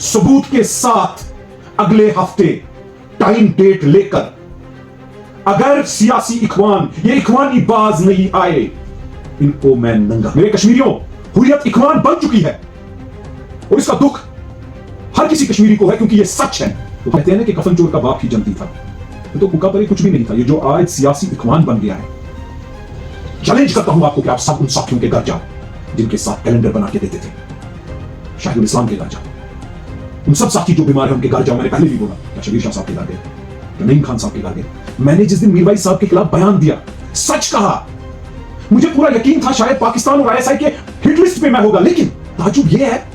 सबूत के साथ अगले हफ्ते टाइम डेट लेकर, अगर सियासी इखवान, ये इखवानी बाज नहीं आए, इनको मैं नंगा, मेरे कश्मीरियों, हुर्रियत इखवान बन चुकी है और इसका दुख हर किसी कश्मीरी को है, क्योंकि ये सच है। तो कहते हैं ना कि कफन चोर का बाप ही जनती था, तो कुका पर कुछ भी नहीं था। ये जो आज सियासी इखवान बन गया है, चैलेंज करता हूं आपको कि आप सब उन साथियों के घर जाओ जिनके साथ कैलेंडर बना के देते थे, शाहिदुल इस्लाम के घर जाओ, उन सब साथी जो बीमार हैं उनके घर जाओ। मैंने पहले भी बोला, क्या शबीर शाह साहब के घर गए, क्या नईम खान साहब के घर गए। मैंने जिस दिन मीरवाइज साहब के खिलाफ बयान दिया, सच कहा, मुझे पूरा यकीन था शायद पाकिस्तान और आईएसआई के हिट लिस्ट पे मैं होगा, लेकिन ताजुब यह है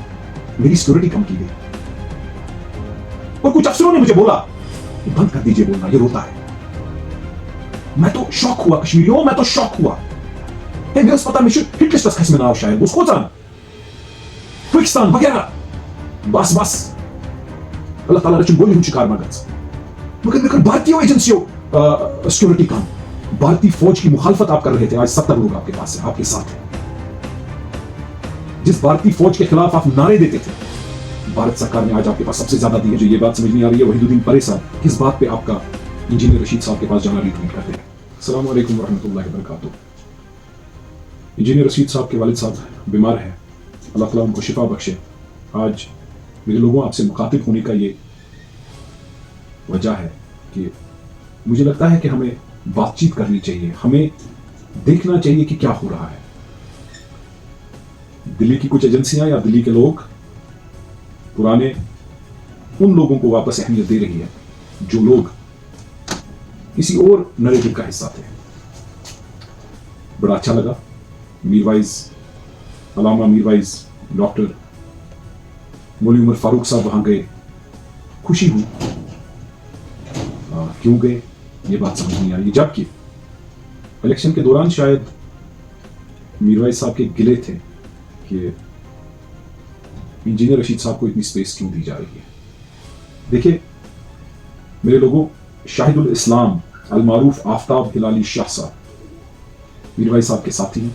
मेरी सिक्योरिटी कम की गई और कुछ अफसरों ने मुझे बोला बंद कर दीजिए बोलना, ये रोता है। मैं तो शॉक हुआ कश्मीरियों, मैं तो शॉक हुआ। मेरे अस्पताल में हिट लिस्ट खस में ना आओ, शायद उसको पाकिस्तान वगैरह, बस बस अल्लाह ताला रचन बोली हूं शिकार मगज, मगर भारतीय एजेंसियों सिक्योरिटी काम, भारतीय फौज की मुखालफत आप कर रहे थे। आज 70 लोग आपके पास है, आपके साथ है। जिस भारतीय फौज के खिलाफ आप नारे देते थे, भारत सरकार ने आज आपके पास सबसे ज्यादा दी है। जो ये बात समझ नहीं आ रही है, वहीदुद्दीन परे साहब किस बात पे आपका इंजीनियर रशीद साहब के पास जाना रिट्वीट करते हैं। अस्सलाम वालेकुम रहमतुल्लाहि व बरकातुहू। इंजीनियर रशीद साहब के वालिद साहब बीमार हैं, अल्लाह ताला उनको शिफा बख्शे। आज मेरे लोगों आपसे मुखातिब होने का ये वजह है कि मुझे लगता है कि हमें बातचीत करनी चाहिए, हमें देखना चाहिए कि क्या हो रहा है। दिल्ली की कुछ एजेंसियां या दिल्ली के लोग पुराने उन लोगों को वापस अहमियत दे रही है जो लोग किसी और नरेटिव का हिस्सा थे। बड़ा अच्छा लगा, मीरवाइज, अलामा मीरवाइज, डॉक्टर मौलवी उमर फारूक साहब वहां गए, खुशी हुई। क्यों गए ये बात समझ नहीं आ रही, जबकि इलेक्शन के दौरान शायद मीरवाइज साहब के गिले थे कि इंजीनियर रशीद साहब को इतनी स्पेस क्यों दी जा रही है। देखिए मेरे लोगों, शाहिदुल इस्लाम अलमारूफ आफ्ताब हिलाली शाह साहब मीरवाइज साहब के साथी हैं,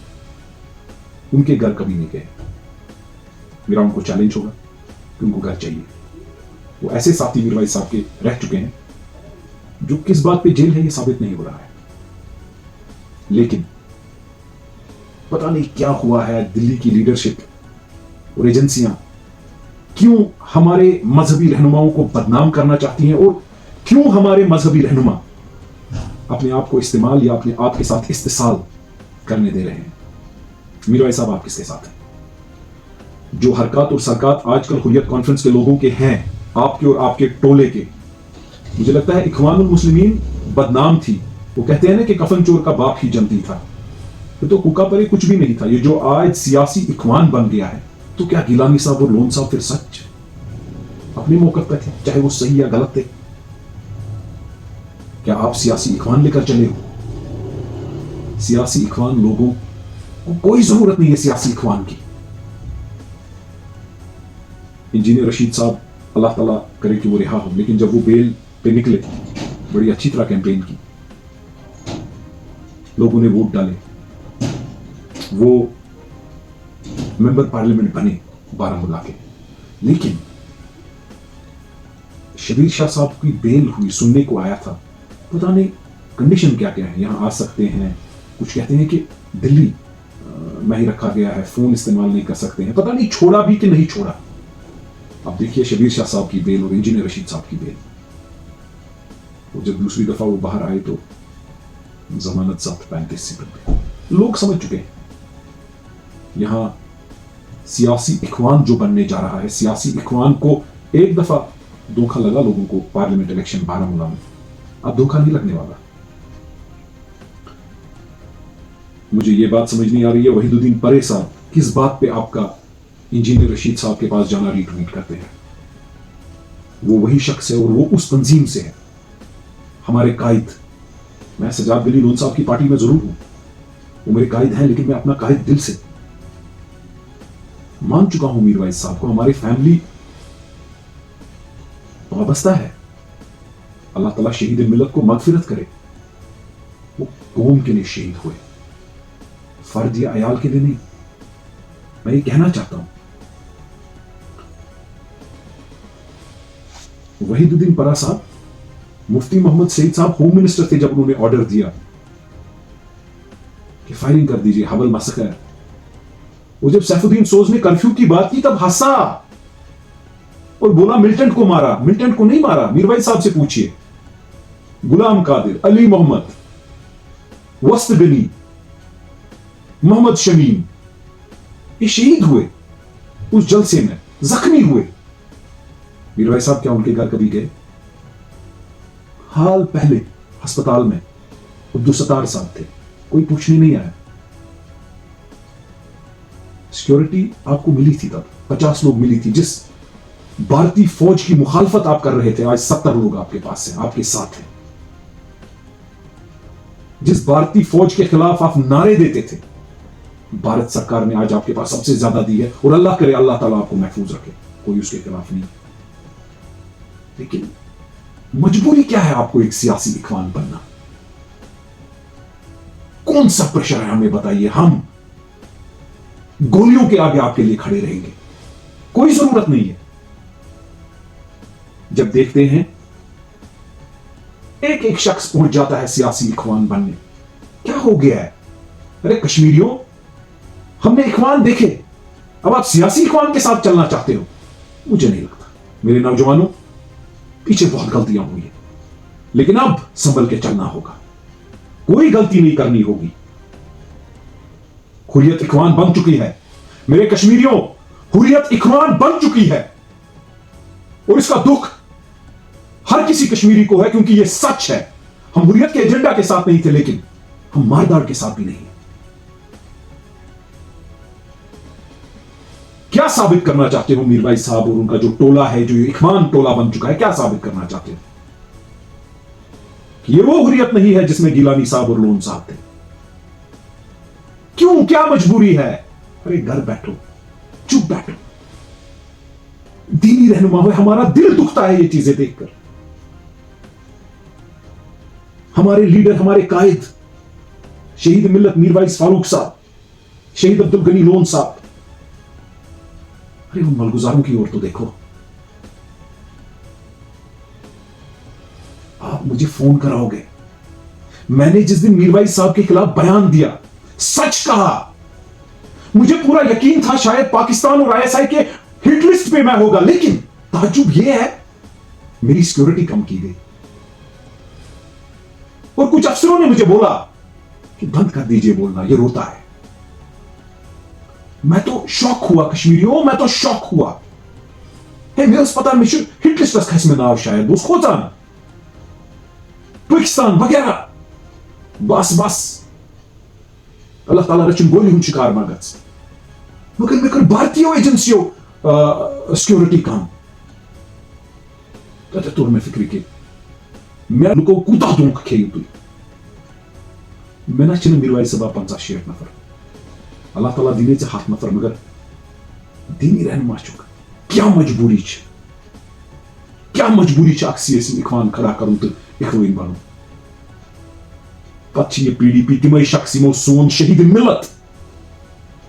उनके घर कभी नहीं गए। मेरा उनको चैलेंज होगा कि उनको घर चाहिए। वो ऐसे साथी मीरवाइज साहब के रह चुके हैं जो किस बात पे जेल है ये साबित नहीं हो रहा है, लेकिन पता नहीं क्या हुआ है। दिल्ली की लीडरशिप और एजेंसियां क्यों हमारे मजहबी रहनुमाओं को बदनाम करना चाहती हैं और क्यों हमारे मजहबी रहनुमा अपने आप को इस्तेमाल या अपने आप के साथ इस्तेसाल करने दे रहे हैं। मीरवाइज साहब आप किसके साथ हैं? जो हरकत और सरकत आजकल हुर्रियत कॉन्फ्रेंस के लोगों के हैं, आपके और आपके टोले के, मुझे लगता है इखवानुल मुस्लिमीन बदनाम थी। वो कहते हैं ना कि कफन चोर का बाप ही जनती था, तो कुका पर कुछ भी नहीं था। ये जो आज सियासी इखवान बन गया है, तो क्या गिलानी साहब और लोन साहब फिर सच अपने मौके पर थे, चाहे वो सही या गलत थे? क्या आप सियासी इखवान लेकर चले हो? सियासी इखवान लोगों को कोई जरूरत नहीं है सियासी इखवान की। इंजीनियर रशीद साहब अल्लाह ताला करे कि वो रिहा हो, लेकिन जब वो बेल पे निकले, बड़ी अच्छी तरह कैंपेन की, लोगों ने वोट डाले, वो मेंबर पार्लियामेंट बने बारामूला के। लेकिन शबीर शाह साहब की बेल हुई, सुनने को आया था, पता नहीं कंडीशन क्या क्या है, यहां आ सकते हैं, कुछ कहते हैं कि दिल्ली में ही रखा गया है, फोन इस्तेमाल नहीं कर सकते हैं, पता नहीं छोड़ा भी कि नहीं छोड़ा। अब देखिए शबीर शाह साहब की बेल और इंजीनियर रशीद साहब की बेल, तो जब दूसरी दफा वो बाहर आए तो जमानत जब्त 35 से बन गई। लोग समझ चुके हैं यहां सियासी इखवान जो बनने जा रहा है, सियासी इखवान को एक दफा धोखा लगा लोगों को पार्लियामेंट इलेक्शन बारामूला में, अब धोखा नहीं लगने वाला। मुझे ये बात समझ नहीं आ रही है वहीदुद्दीन परे साहब किस बात पे आपका इंजीनियर रशीद साहब के पास जाना रिट्वीट करते हैं। वो वही शख्स है और वो उस तंजीम से है, हमारे कायद। मैं सजाद गली लोन साहब की पार्टी में जरूर हूं, वो मेरे कायद हैं, लेकिन मैं अपना कायद दिल से मान चुका हूं। मीरवाइज साहब को हमारी फैमिली वाबस्ता है। अल्लाह ताला शहीद मिलत को मगफिरत करे, वो कौम के लिए शहीद हुए, फर्द या अयाल के लिए नहीं। मैं ये कहना चाहता हूं वहीदुद्दीन परा साहब, मुफ्ती मोहम्मद सईद साहब होम मिनिस्टर थे जब उन्होंने ऑर्डर दिया कि फायरिंग कर दीजिए, हवल मसकर। वो जब सैफुद्दीन सोज ने कर्फ्यू की बात की तब हंसा और बोला मिलिटेंट को मारा। मिलिटेंट को नहीं मारा, मीरवाइज साहब से पूछिए। गुलाम कादिर, अली मोहम्मद, वस्त गनी, मोहम्मद शमीम, ये शहीद हुए उस जलसे में, जख्मी हुए। मीरवाइज साहब क्या उनके घर कभी गए? हाल पहले अस्पताल में अब्दुल सत्तार साहब थे, कोई पूछने नहीं आया। सिक्योरिटी आपको मिली थी तब, 50 लोग मिली थी। जिस भारतीय फौज की मुखालफत आप कर रहे थे, आज 70 लोग आपके पास हैं, आपके साथ हैं। जिस भारतीय फौज के खिलाफ आप नारे देते थे, भारत सरकार ने आज आपके पास सबसे ज्यादा दी है। और अल्लाह करे अल्लाह ताला आपको महफूज रखे, कोई उसके खिलाफ नहीं। लेकिन मजबूरी क्या है आपको एक सियासी इखवान बनना? कौन सा प्रेशर है हमें बताइए? हम गोलियों के आगे आपके लिए खड़े रहेंगे, कोई जरूरत नहीं है। जब देखते हैं एक एक शख्स पहुंच जाता है सियासी इखवान बनने, क्या हो गया है? अरे कश्मीरियों, हमने इखवान देखे, अब आप सियासी इखवान के साथ चलना चाहते हो? मुझे नहीं लगता। मेरे नौजवानों, पीछे बहुत गलतियां हुई है, लेकिन अब संभल के चलना होगा, कोई गलती नहीं करनी होगी। हुर्रियत इखवान बन चुकी है मेरे कश्मीरियों, हुर्रियत इखवान बन चुकी है। और इसका दुख हर किसी कश्मीरी को है, क्योंकि यह सच है। हम हुर्रियत के एजेंडा के साथ नहीं थे, लेकिन हम मारदार के साथ भी नहीं। क्या साबित करना चाहते हो मीरवाइज साहब और उनका जो टोला है, जो इखवान टोला बन चुका है, क्या साबित करना चाहते हो? कि ये वो हुर्रियत नहीं है जिसमें गिलानी साहब और लोन साहब थे। क्यों, क्या मजबूरी है? अरे घर बैठो, चुप बैठो, दीनी रहनुमा हो। हमारा दिल दुखता है ये चीजें देखकर। हमारे लीडर, हमारे कायद, शहीद मिल्लत मीरवाइज फारूक साहब, शहीद अब्दुल गनी लोन साहब, अरे उन मलगुजारों की ओर तो देखो। आप मुझे फोन कराओगे, मैंने जिस दिन मीरवाइज साहब के खिलाफ बयान दिया, सच कहा, मुझे पूरा यकीन था शायद पाकिस्तान और आईएसआई के हिट लिस्ट पे मैं होगा, लेकिन ताज्जुब यह है मेरी सिक्योरिटी कम की गई। और कुछ अफसरों ने मुझे बोला कि बंद कर दीजिए बोलना, ये रोता है। मैं तो शौक हुआ कश्मीरियों, मैं तो शौक हुआ। मेरे अस्पताल में हिट लिस्ट खस में नाव शायद उस खोजान पाकिस्तान वगैरह, बस बस अल्लाह ताला रचन गोली हूं शिकार मगज, मगर मैं कर भारतीय एजेंसियों सिक्योरिटी काम तुर में फिक्री के मैं उनको कूदा दूं खेल तुई मैं ना चिन्ह मीरवाइज सबा 50-60 नफर अल्लाह ताला दीने से 7 नफर, मगर दीनी रहनुमा चुका। क्या मजबूरी है, क्या मजबूरी है सियासी इखवान खड़ा करूं तो इखवान बनूं। पत्ची ये पीडीपी तिमई शख्स यमो सोन शहीद मिल्लत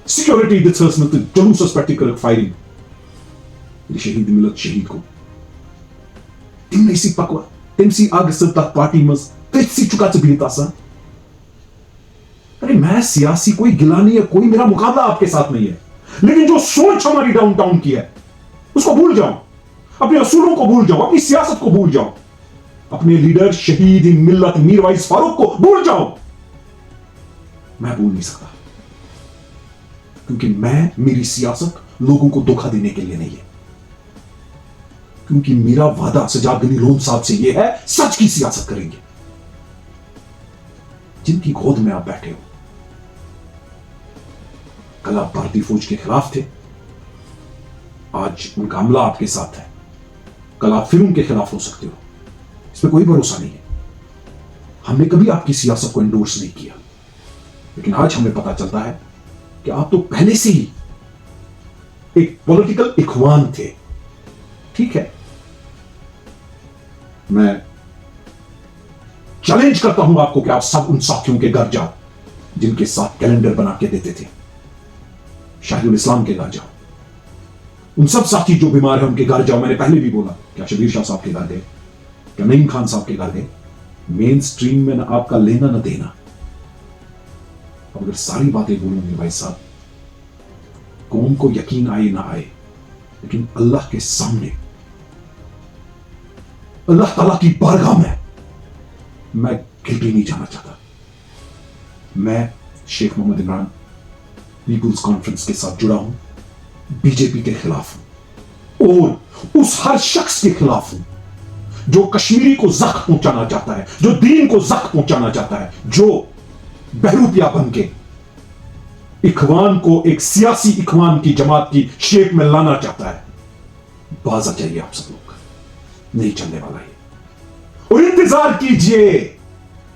सिक्योरिटी दिथस न तो जुलूसस पेट कर फायरिंग शहीद मिल्लत शहीद को तिमने सी पकवा तिमसी आग सत्ता पार्टी मस तिसी चुका बीता सा। अरे मैं सियासी कोई गिलानी है, कोई मेरा मुकाबला आपके साथ नहीं है, लेकिन जो सोच हमारी डाउनटाउन की है उसको भूल जाओ, अपने असूलों को भूल जाओ, अपनी सियासत को भूल जाओ, अपने लीडर शहीद मिल्लत मीरवाइज फारूक को भूल जाओ। मैं भूल नहीं सकता, क्योंकि मेरी सियासत लोगों को धोखा देने के लिए नहीं है, क्योंकि मेरा वादा सजाद गनी लोन साहब से यह है, सच की सियासत करेंगे। जिनकी गोद में आप बैठे हो, कल आप भारतीय फौज के खिलाफ थे, आज उनका हमला आपके साथ है, कल आप फिर उनके खिलाफ हो सकते हो, इसमें कोई भरोसा नहीं है। हमने कभी आपकी सियासत को एंडोर्स नहीं किया, लेकिन आज हमें पता चलता है कि आप तो पहले से ही एक पॉलिटिकल इखवान थे। ठीक है, मैं चैलेंज करता हूं आपको कि आप सब उन साथियों के घर जाओ जिनके साथ कैलेंडर बना के देते थे, शाहिदुल इस्लाम के घर जाओ, उन सब साथी जो बीमार है उनके घर जाओ। मैंने पहले भी बोला, क्या शबीर शाह साहब के घर गए, क्या नईम खान साहब के घर गए? मेन स्ट्रीम में ना आपका लेना ना देना। अब अगर सारी बातें बोलूंगे भाई साहब, कौन को यकीन आए ना आए, लेकिन अल्लाह के सामने, अल्लाह ताला की बारगाह में मैं गिल्टी नहीं जाना चाहता। मैं शेख मोहम्मद इमरान पीपुल्स कॉन्फ्रेंस के साथ जुड़ा हूं, बीजेपी के खिलाफ हूं और उस हर शख्स के खिलाफ हूं जो कश्मीरी को जख्म पहुंचाना चाहता है, जो दीन को जख्म पहुंचाना चाहता है, जो बहरूपिया बन के इखवान को एक सियासी इखवान की जमात की शेप में लाना चाहता है। बाज आ जाइए आप सब लोग, नहीं चलने वाला है। और इंतजार कीजिए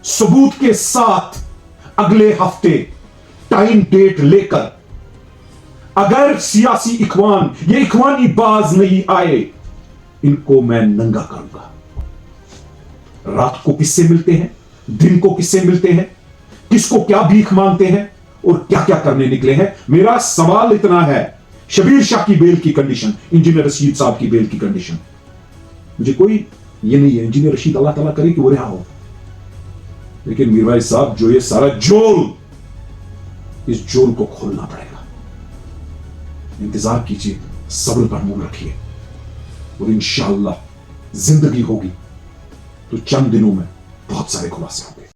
सबूत के साथ अगले हफ्ते टाइम डेट लेकर। अगर सियासी इखवान, ये इखवानी बाज नहीं आए, इनको मैं नंगा करूंगा। रात को किससे मिलते हैं, दिन को किससे मिलते हैं, किसको क्या भीख मांगते हैं और क्या क्या करने निकले हैं। मेरा सवाल इतना है, शबीर शाह की बेल की कंडीशन, इंजीनियर रशीद साहब की बेल की कंडीशन, मुझे कोई ये नहीं है, इंजीनियर रशीद अल्लाह ताला करे कि वो रिहा हो, लेकिन मीर भाई साहब जो ये सारा जोल, इस जोल को खोलना पड़ेगा। इंतजार कीजिए, सब्र पर मुंह रखिए और इंशाअल्लाह जिंदगी होगी तो चंद दिनों में बहुत सारे खुलासे होंगे।